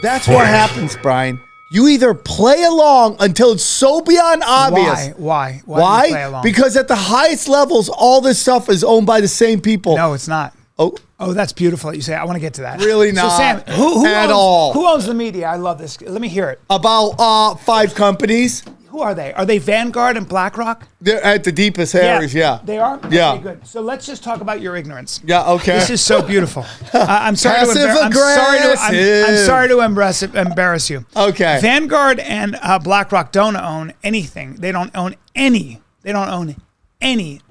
That's what happens, Bryan. You either play along until it's so beyond obvious. Why? Why do you play along? Because at the highest levels, all this stuff is owned by the same people. No, it's not. Oh, that's beautiful that you say. I want to get to that. Really not. So Sam, who at owns, all. Who owns the media? I love this. Let me hear it. About 5 companies. Who are they? Are they Vanguard and BlackRock? They're at the deepest areas, yeah. They are? Yeah. Okay, good. So let's just talk about your ignorance. Yeah, okay. This is so beautiful. I'm sorry Passive aggressive. I'm sorry to embarrass you. Okay. Vanguard and BlackRock don't own anything. They don't own any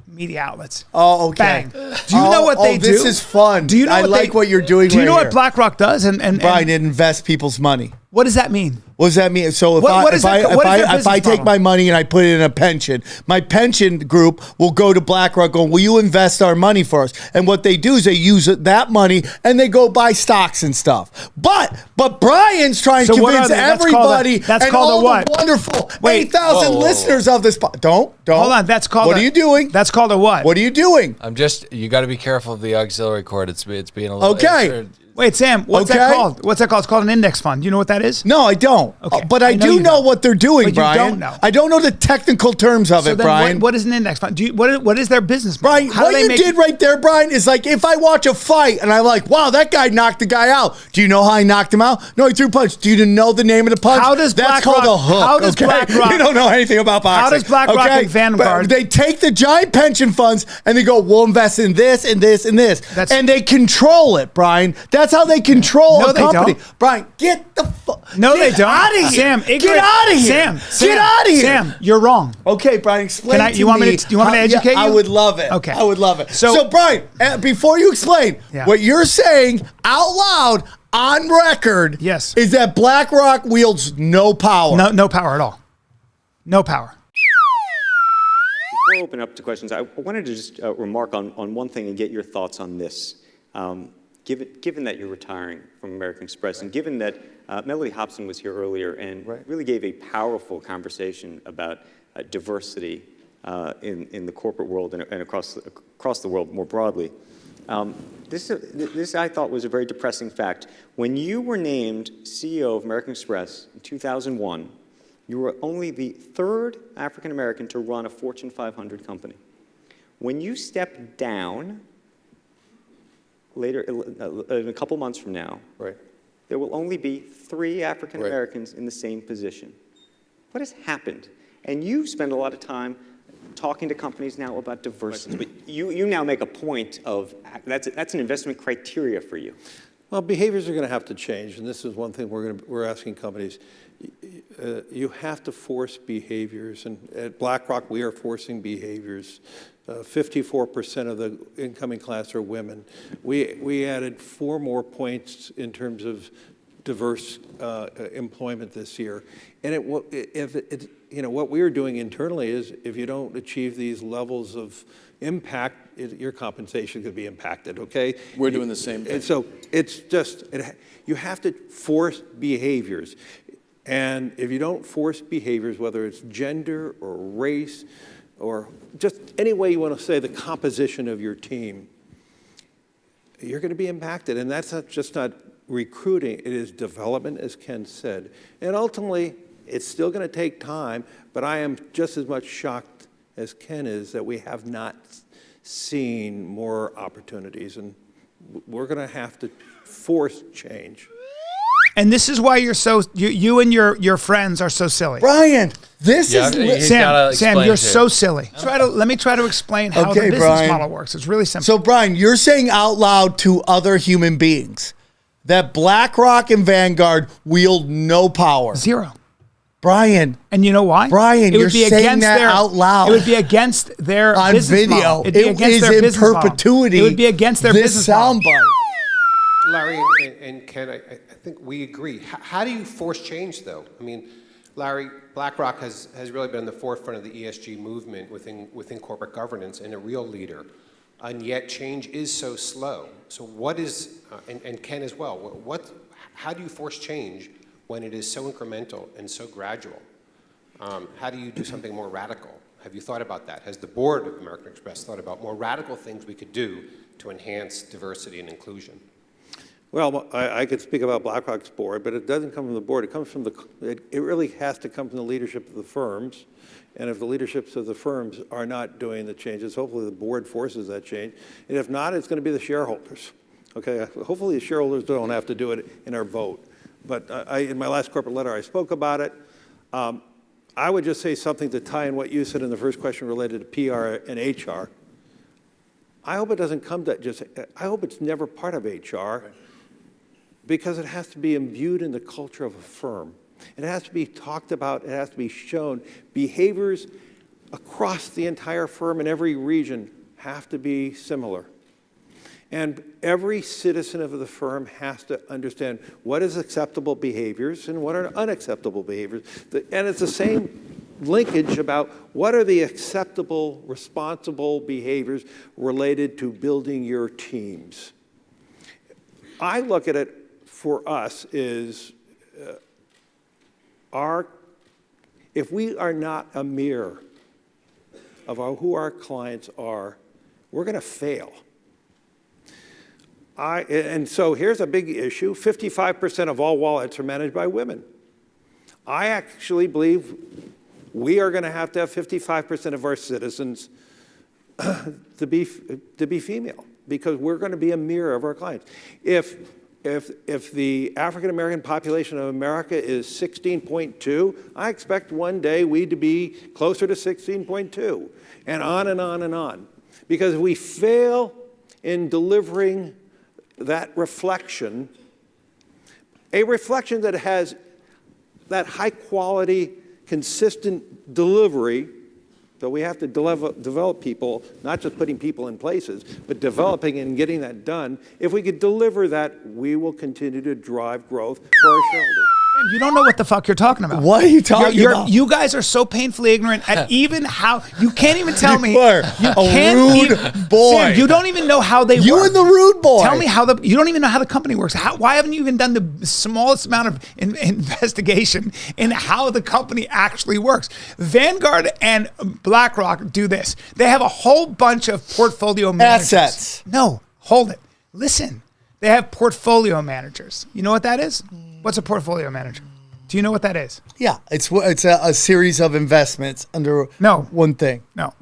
media outlets. Oh, okay. Bang. Do you know what they do? This is fun. Do you know I like what you're doing. Do you know right what BlackRock does? And Bryan, it invests people's money. what does that mean? What does that mean? So if I take my money and I put it in a pension, my pension group will go to BlackRock going, will you invest our money for us? And what they do is they use that money and they go buy stocks and stuff. But Bryan's trying to convince everybody that's and called all a what? the wonderful Wait. 8,000 listeners of this. Don't. Hold on. That's called What are you doing? That's called a what? What are you doing? You got to be careful of the auxiliary cord. It's being a little. Okay. Wait, Sam, what's that called? What's that called? It's called an index fund. Do you know what that is? No, I don't. Okay. But I do know what they're doing, But you Bryan. don't know. I don't know the technical terms of it, then Bryan. what is an index fund? What is their business model? Bryan, what you did right there, Bryan, is like if I watch a fight and I'm like, wow, that guy knocked the guy out. Do you know how he knocked him out? No, he threw a punch. Do you know the name of the punch? How does That's BlackRock- called a hook. how does okay? BlackRock- You don't know anything about boxing. How does BlackRock okay? and Vanguard- But they take the giant pension funds and they go, we'll invest in this and this and this. And they control it, Bryan. That's how they control a company. Don't. Bryan, get the fuck. No, they don't. Out of here. Sam, get out of here. Sam, get out of here. Sam, you're wrong. Okay, Bryan, explain to you want me to educate you? I would love it. Okay. I would love it. So Bryan, before you explain, what you're saying out loud on record is that BlackRock wields no power. No power at all. No power. Before I open up to questions, I wanted to just remark on one thing and get your thoughts on this. Given that you're retiring from American Express, and given that Melody Hobson was here earlier and really gave a powerful conversation about diversity in the corporate world and across the world more broadly, this I thought was a very depressing fact. When you were named CEO of American Express in 2001, you were only the 3rd African American to run a Fortune 500 company. When you stepped down, later, in a couple months from now, there will only be 3 African Americans in the same position. What has happened? And you spend a lot of time talking to companies now about diversity. But you now make a point of that's an investment criteria for you. Well, behaviors are going to have to change, and this is one thing we're asking companies. You have to force behaviors, and at BlackRock we are forcing behaviors. 54% of the incoming class are women. We added 4 more points in terms of diverse employment this year. And what we are doing internally is if you don't achieve these levels of impact, your compensation could be impacted, okay? We're doing the same thing. And so it's just, you have to force behaviors. And if you don't force behaviors, whether it's gender or race, or just any way you want to say the composition of your team, you're going to be impacted. And that's just not recruiting, it is development, as Ken said. And ultimately, it's still going to take time, but I am just as much shocked as Ken is that we have not seen more opportunities. And we're going to have to force change. And this is why you and your friends are so silly. Bryan, Sam, you're so silly. Let me try to explain how the business model works. It's really simple. So, Bryan, you're saying out loud to other human beings that BlackRock and Vanguard wield no power. 0. Bryan. And you know why? Bryan, you're saying that out loud. It would be against their on business video. model. It is in perpetuity. It would be against their business model. Soundbite. Larry and Ken, I think we agree. How do you force change, though? I mean, Larry, BlackRock has really been on the forefront of the ESG movement within corporate governance and a real leader, and yet change is so slow. So what is, and Ken as well, how do you force change when it is so incremental and so gradual? How do you do something more radical? Have you thought about that? Has the board of American Express thought about more radical things we could do to enhance diversity and inclusion? Well, I could speak about BlackRock's board, but it doesn't come from the board. It comes from it really has to come from the leadership of the firms. And if the leaderships of the firms are not doing the changes, hopefully the board forces that change. And if not, it's going to be the shareholders. Okay, hopefully the shareholders don't have to do it in our vote. But in my last corporate letter, I spoke about it. I would just say something to tie in what you said in the first question related to PR and HR. I hope it doesn't come to I hope it's never part of HR. Because it has to be imbued in the culture of a firm. It has to be talked about, it has to be shown. Behaviors across the entire firm in every region have to be similar. And every citizen of the firm has to understand what is acceptable behaviors and what are unacceptable behaviors. And it's the same linkage about what are the acceptable, responsible behaviors related to building your teams. I look at it for us is if we are not a mirror of who our clients are, we're going to fail. And so here's a big issue. 55% of all wallets are managed by women. I actually believe we are going to have 55% of our citizens to be female, because we're going to be a mirror of our clients. If the African American population of America is 16.2, I expect one day we to be closer to 16.2, and on and on and on. Because if we fail in delivering that reflection, a reflection that has that high quality, consistent delivery. So we have to develop people, not just putting people in places, but developing and getting that done. If we could deliver that, we will continue to drive growth for our shareholders. You don't know what the fuck you're talking about. What are you talking about? You guys are so painfully ignorant at even how you can't even tell me. You are a rude boy. Sam, you don't even know how they work. You and the rude boy. Tell me how you don't even know how the company works. Why haven't you even done the smallest amount of investigation in how the company actually works? Vanguard and BlackRock do this. They have a whole bunch of portfolio managers. Assets. No, hold it. Listen. They have portfolio managers. You know what that is? What's a portfolio manager? Do you know what that is? Yeah, it's a series of investments under one thing. No.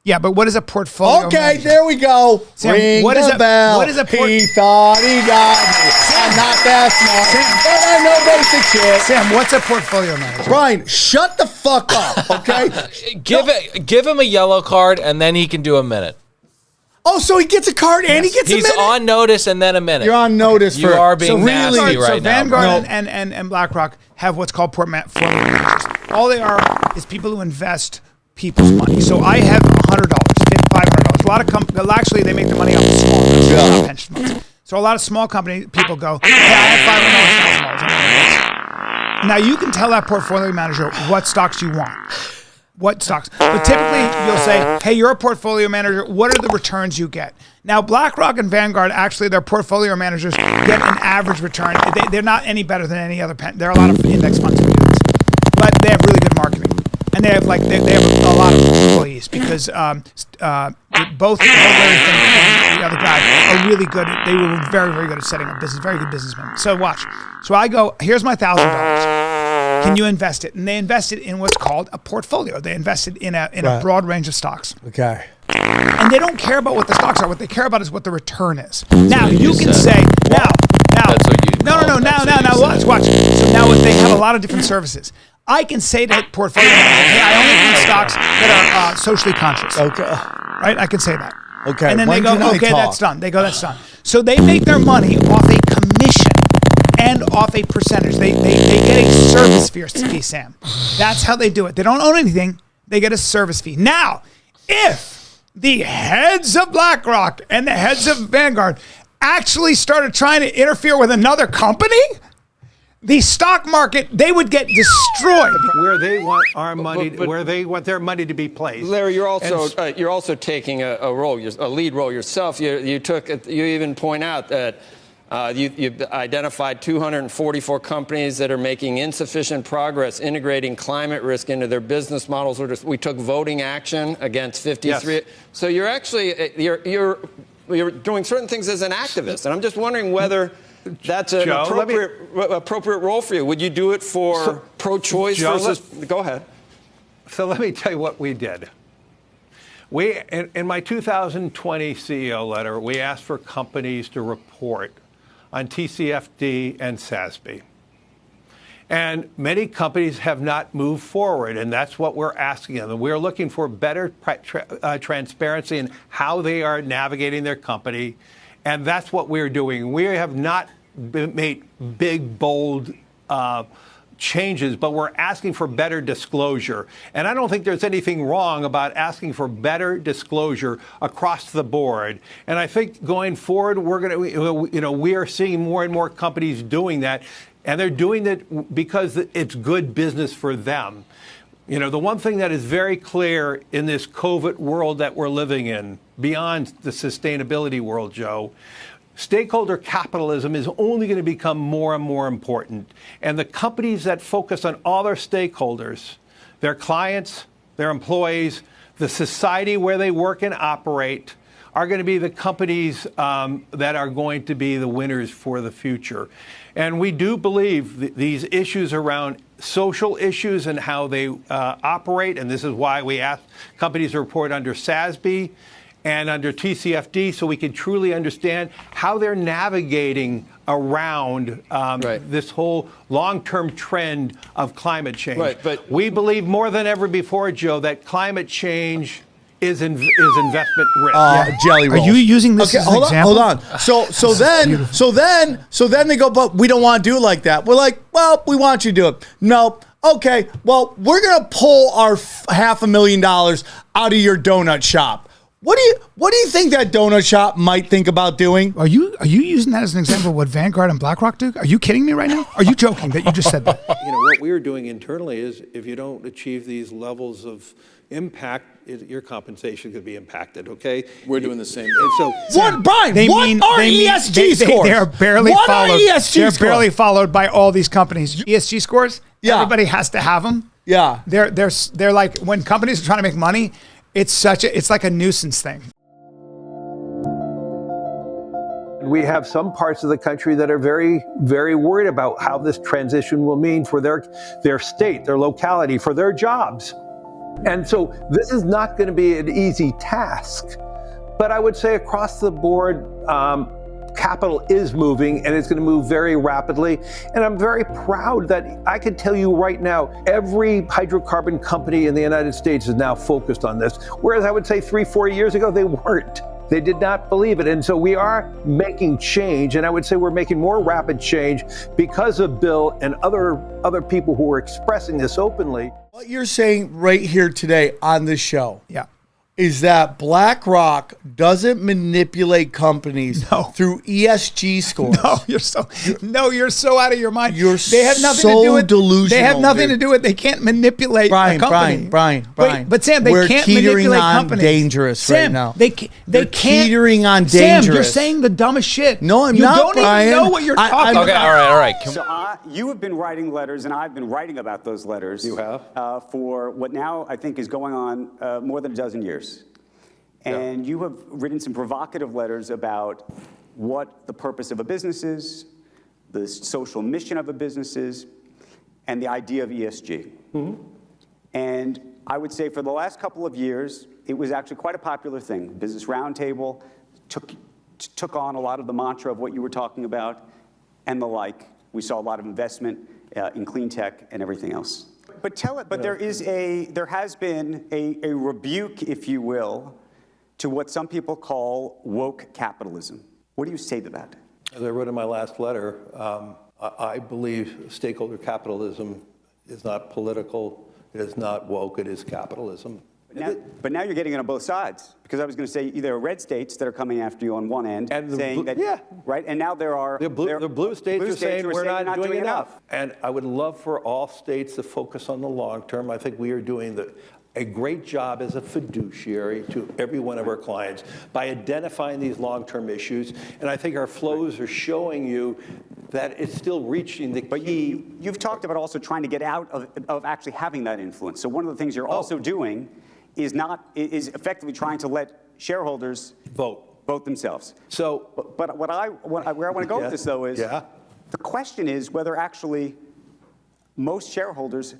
Yeah, but what is a portfolio manager? There we go. Sam, Ring the bell. What is a He thought he got me. I'm not that smart. But I know basic shit. Sam, what's a portfolio manager? Bryan, shut the fuck up, okay? Give him a yellow card, and then he can do a minute. Oh, so he gets a card and he gets a minute? He's on notice and then a minute. You're on notice You are being nasty right now. So Vanguard and BlackRock have what's called portfolio managers. All they are is people who invest people's money. So I have $100, $500. A lot of companies, actually, they make their money off of small companies, not pension funds. So a lot of small company people go, hey, I have $500,000. Now you can tell that portfolio manager what stocks you want. What stocks? But typically, you'll say, hey, you're a portfolio manager. What are the returns you get? Now, BlackRock and Vanguard, actually, their portfolio managers get an average return. They're not any better than any other there are a lot of index funds who do this. But they have really good marketing. And they have they have a lot of employees because both Larry Fink and the other guy are really good. They were very, very good at setting up business, very good businessmen. So watch. So I go, here's my $1,000. Can you invest it? And they invested in what's called a portfolio. They invested in a broad range of stocks. Okay. And they don't care about what the stocks are. What they care about is what the return is. Now you can say now. That's what you Now watch. So now they have a lot of different services. I can say to portfolio manager, hey, I only need stocks that are socially conscious. Okay. Right? I can say that. Okay. And then they go, okay, that's done. They go, that's done. So they make their money off a commission and off a percentage. They get a service fee, Sam. That's how they do it. They don't own anything. They get a service fee. Now, if the heads of BlackRock and the heads of Vanguard actually started trying to interfere with another company, the stock market, they would get destroyed. Where they want our money, where they want their money to be placed. Larry, you're also taking a lead role yourself. You even point out that you've identified 244 companies that are making insufficient progress integrating climate risk into their business models. We took voting action against 53. Yes. So you're actually you're doing certain things as an activist, and I'm just wondering whether that's an Joe, appropriate role for you. Would you do it for pro-choice Joe, versus? Go ahead. So let me tell you what we did. In my 2020 CEO letter, we asked for companies to report on TCFD and SASB. And many companies have not moved forward, and that's what we're asking them. We're looking for better transparency in how they are navigating their company, and that's what we're doing. We have not made big, bold changes, but we're asking for better disclosure. And I don't think there's anything wrong about asking for better disclosure across the board. And I think going forward, we are seeing more and more companies doing that. And they're doing it because it's good business for them. The one thing that is very clear in this COVID world that we're living in, beyond the sustainability world, Joe, stakeholder capitalism is only going to become more and more important. And the companies that focus on all their stakeholders, their clients, their employees, the society where they work and operate, are going to be the companies that are going to be the winners for the future. And we do believe these issues around social issues and how they operate, and this is why we ask companies to report under SASB and under TCFD, so we can truly understand how they're navigating around this whole long-term trend of climate change. Right, but we believe more than ever before, Joe, that climate change is investment risk. Jelly rolls. Are you using this as an example? Hold on. So then they go, but we don't want to do it like that. We're like, well, we want you to do it. No. Okay. Well, we're gonna pull our $500,000 out of your donut shop. What do you think that donut shop might think about doing? Are you using that as an example of what Vanguard and BlackRock do? Are you kidding me right now? Are you joking that you just said that? What we're doing internally is if you don't achieve these levels of impact, your compensation could be impacted, okay? We're doing the same. And so, What, Brian? What are ESG scores? They are barely What followed. are ESG They're scores? barely followed by all these companies. ESG scores. Yeah. Everybody has to have them. Yeah. They're like, when companies are trying to make money, it's like a nuisance thing. we have some parts of the country that are very, very worried about how this transition will mean for their state, their locality, for their jobs. And so this is not going to be an easy task. But I would say across the board, capital is moving, and it's going to move very rapidly. And I'm very proud that I can tell you right now, every hydrocarbon company in the United States is now focused on this. Whereas I would say 3-4 years ago, they weren't. They did not believe it. And so we are making change. And I would say we're making more rapid change because of Bill and other people who are expressing this openly. What you're saying right here today on this show, is that BlackRock doesn't manipulate companies through ESG scores. You're so out of your mind. They have nothing to do with delusional. They have nothing to do with. They can't manipulate a company. Brian. But Sam, they can't manipulate companies. Dangerous right now. They can't. Teetering on dangerous. Sam, you're saying the dumbest shit. No, I'm not. You don't even know what you're talking about. Okay, all right. So you have been writing letters, and I've been writing about those letters. You have? For what now I think is going on more than a dozen years. And you have written some provocative letters about what the purpose of a business is, the social mission of a business is, and the idea of ESG. Mm-hmm. And I would say for the last couple of years, it was actually quite a popular thing. Business Roundtable took on a lot of the mantra of what you were talking about and the like. We saw a lot of investment in clean tech and everything else. But there has been a rebuke, if you will, to what some people call woke capitalism. What do you say to that? As I wrote in my last letter, I believe stakeholder capitalism is not political, it is not woke, it is capitalism. But now you're getting it on both sides, because I was going to say there are red states that are coming after you on one end, and saying that, right? And now there are the blue states are saying we're not doing enough. And I would love for all states to focus on the long term. I think we are doing a great job as a fiduciary to every one of our clients by identifying these long-term issues. And I think our flows are showing you that it's still reaching the key. But you've talked about also trying to get out of actually having that influence. So one of the things you're also doing is effectively trying to let shareholders vote. Vote themselves. So, but where I want to go with this, though, is the question is whether actually most shareholders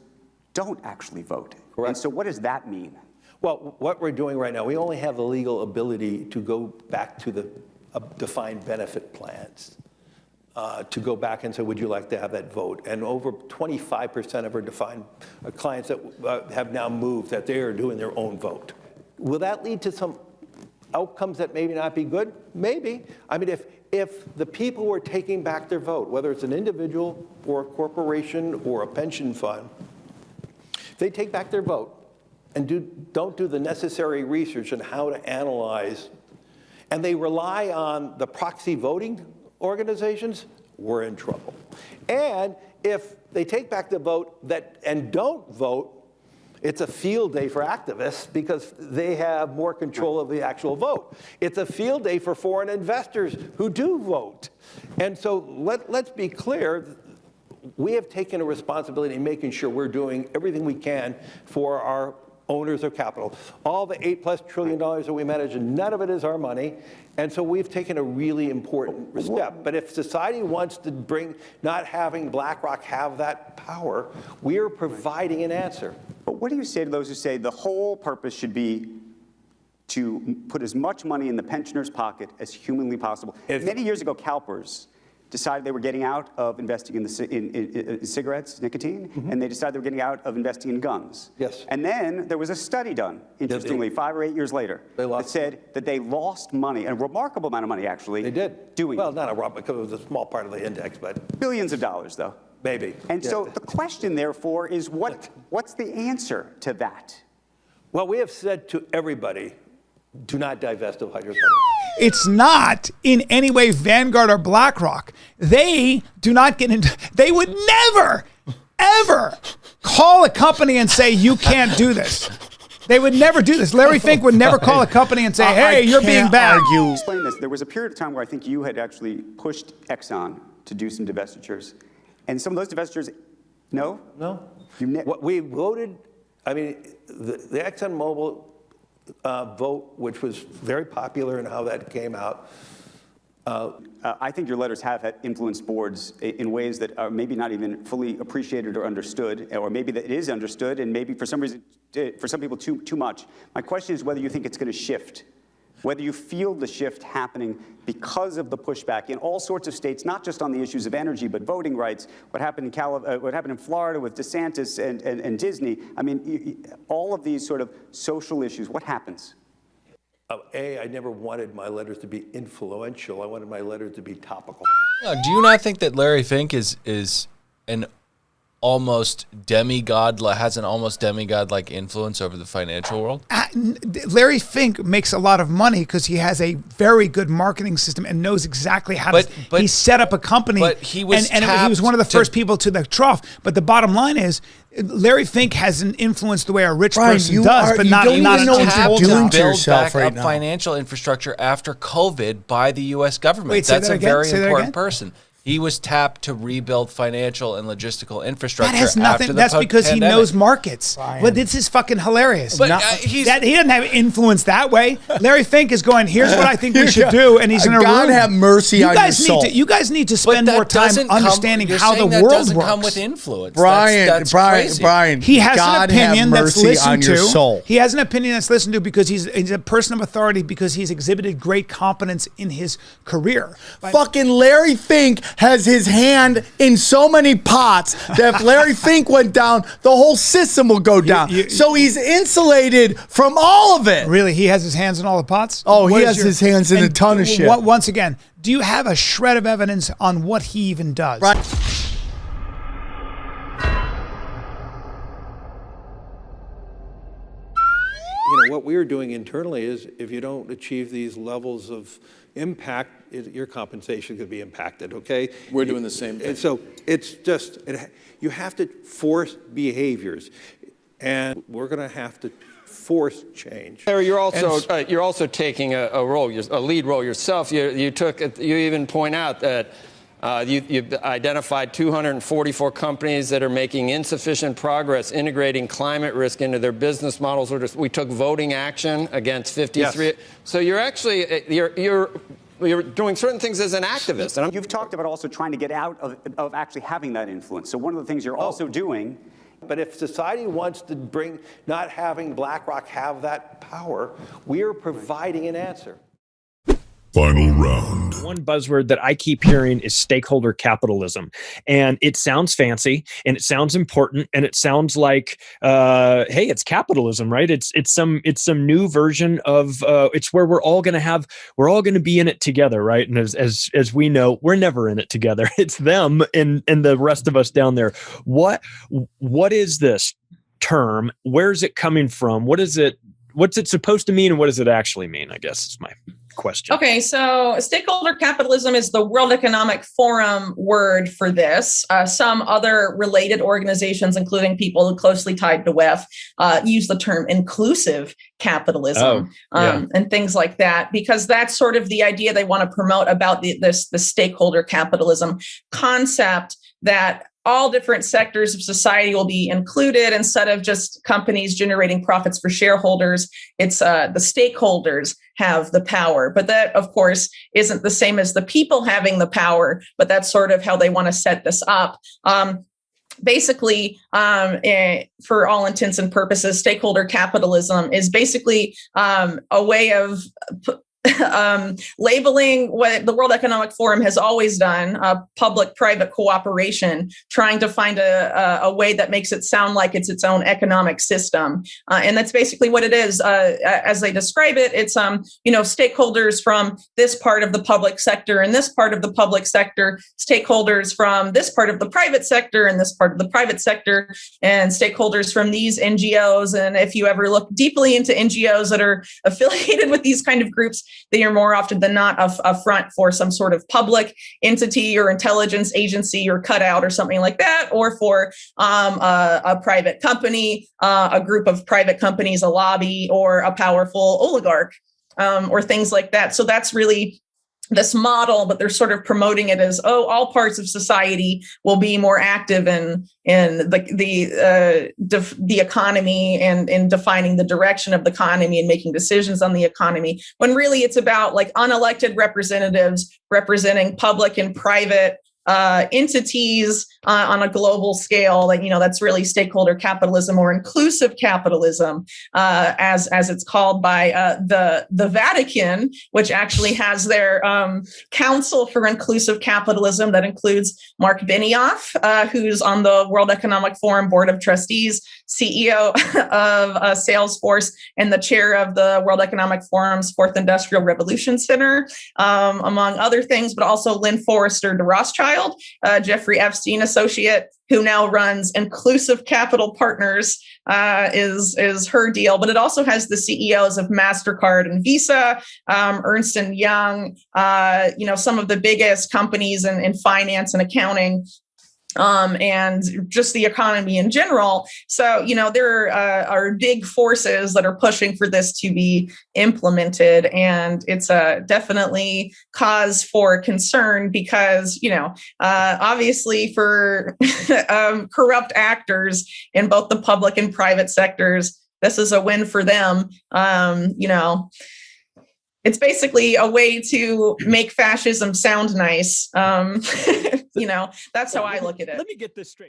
don't actually vote. Correct. And so what does that mean? well, what we're doing right now, we only have the legal ability to go back to the defined benefit plans. To go back and say, would you like to have that vote? And over 25% of our defined clients that have now moved, that they are doing their own vote. Will that lead to some outcomes that maybe not be good? Maybe. I mean, if the people were taking back their vote, whether it's an individual or a corporation or a pension fund, if they take back their vote and don't do the necessary research on how to analyze, and they rely on the proxy voting organizations, we're in trouble. And if they take back the vote and don't vote, it's a field day for activists because they have more control of the actual vote. It's a field day for foreign investors who do vote. And so let's be clear, we have taken a responsibility in making sure we're doing everything we can for our owners of capital. All the $8+ trillion that we manage, none of it is our money. And so we've taken a really important step. But if society wants to bring not having BlackRock have that power, we are providing an answer. But what do you say to those who say the whole purpose should be to put as much money in the pensioner's pocket as humanly possible? Many years ago, CalPERS decided they were getting out of investing in cigarettes, nicotine, and they decided they were getting out of investing in guns. Yes. And then there was a study done, interestingly, 5 or 8 years later, that said that they lost money, a remarkable amount of money, actually. They did. Doing well, not a lot, because it was a small part of the index, but billions of dollars, though. Maybe. And so the question, therefore, is what's the answer to that? Well, we have said to everybody, do not divest of hydrocarbons. It's not in any way Vanguard or BlackRock. They do not get into, they would never, ever call a company and say, you can't do this. They would never do this. Larry Fink would never call a company and say, hey, you're being bad. Explain this. There was a period of time where I think you had actually pushed Exxon to do some divestitures. And some of those divestitures, no? No. We voted, I mean, the ExxonMobil vote, which was very popular in how that came out. I think your letters have influenced boards in ways that are maybe not even fully appreciated or understood, or maybe that it is understood, and maybe for some reason, for some people, too much. My question is whether you think it's going to shift, whether you feel the shift happening because of the pushback in all sorts of states, not just on the issues of energy, but voting rights, what happened in Florida with DeSantis and Disney. I mean, all of these sort of social issues, what happens? I never wanted my letters to be influential. I wanted my letters to be topical. No, do you not think that Larry Fink is an almost demigod, has an almost demigod-like influence over the financial world? Larry Fink makes a lot of money because he has a very good marketing system and knows exactly how to. He set up a company, but he was and he was one of the first people to the trough. But the bottom line is, Larry Fink hasn't influenced the way a rich person does, but not know what you're doing to yourself right now. Financial infrastructure after COVID by the U.S. government. Wait, that's a very important person. He was tapped to rebuild financial and logistical infrastructure. That has nothing. That's because he knows markets. Bryan. But this is fucking hilarious. But he doesn't have influence that way. Larry Fink is going, here's what I think we should do, and he's going to God have mercy on your soul. You guys need to spend more time understanding how the world works. That doesn't come with influence. Brian. He has God an opinion have that's mercy listened on your to. soul. He has an opinion that's listened to because he's a person of authority because he's exhibited great competence in his career. Fucking Larry Fink has his hand in so many pots that if Larry Fink went down, the whole system will go down. So he's insulated from all of it. Really? He has his hands in all the pots? Oh, he has his hands in a ton of shit. Once again, do you have a shred of evidence on what he even does? Right. You know, what we're doing internally is if you don't achieve these levels of impact, your compensation could be impacted, okay? We're doing the same thing. And so it's just, you have to force behaviors, and we're going to have to force change. Larry, you're also taking a lead role yourself. You even point out that You've identified 244 companies that are making insufficient progress integrating climate risk into their business models. We took voting action against 53. Yes. So you're actually you're doing certain things as an activist. And you've talked about also trying to get out of actually having that influence. So one of the things you're also doing. But if society wants to bring not having BlackRock have that power, we are providing an answer. Final round. One buzzword that I keep hearing is stakeholder capitalism. And it sounds fancy and it sounds important and it sounds like, hey, it's capitalism, right? It's some new version of, it's where we're all going to be in it together, right? And as we know, we're never in it together. It's them and the rest of us down there. What is this term? Where's it coming from? What's it supposed to mean? And what does it actually mean? I guess is my question. Okay, so stakeholder capitalism is the World Economic Forum word for this. Some other related organizations, including people closely tied to WEF, use the term inclusive capitalism and things like that, because that's sort of the idea they want to promote about the stakeholder capitalism concept, that all different sectors of society will be included instead of just companies generating profits for shareholders. It's the stakeholders have the power. But that, of course, isn't the same as the people having the power, but that's sort of how they want to set this up. Basically, for all intents and purposes, stakeholder capitalism is basically a way of labeling what the World Economic Forum has always done, public-private cooperation, trying to find a way that makes it sound like it's its own economic system. And that's basically what it is. As they describe it, it's stakeholders from this part of the public sector and this part of the public sector, stakeholders from this part of the private sector and this part of the private sector, and stakeholders from these NGOs. And if you ever look deeply into NGOs that are affiliated with these kind of groups, they are more often than not a front for some sort of public entity or intelligence agency or cutout or something like that, or for a private company, a group of private companies, a lobby, or a powerful oligarch, or things like that. So that's really this model, but they're sort of promoting it as, all parts of society will be more active in the economy and in defining the direction of the economy and making decisions on the economy, when really it's about like unelected representatives representing public and private entities on a global scale. That's really stakeholder capitalism, or inclusive capitalism, as it's called by the Vatican, which actually has their Council for Inclusive Capitalism that includes Mark Benioff, who's on the World Economic Forum Board of Trustees, CEO of Salesforce, and the chair of the World Economic Forum's Fourth Industrial Revolution Center, among other things, but also Lynn Forrester de Rothschild, Jeffrey Epstein associate, who now runs Inclusive Capital Partners, is her deal. But it also has the CEOs of MasterCard and Visa, Ernst & Young, some of the biggest companies in finance and accounting, and just the economy in general. So, there are big forces that are pushing for this to be implemented. And it's definitely cause for concern because, obviously for corrupt actors in both the public and private sectors, this is a win for them. It's basically a way to make fascism sound nice. That's how I look at it. Let me get this straight.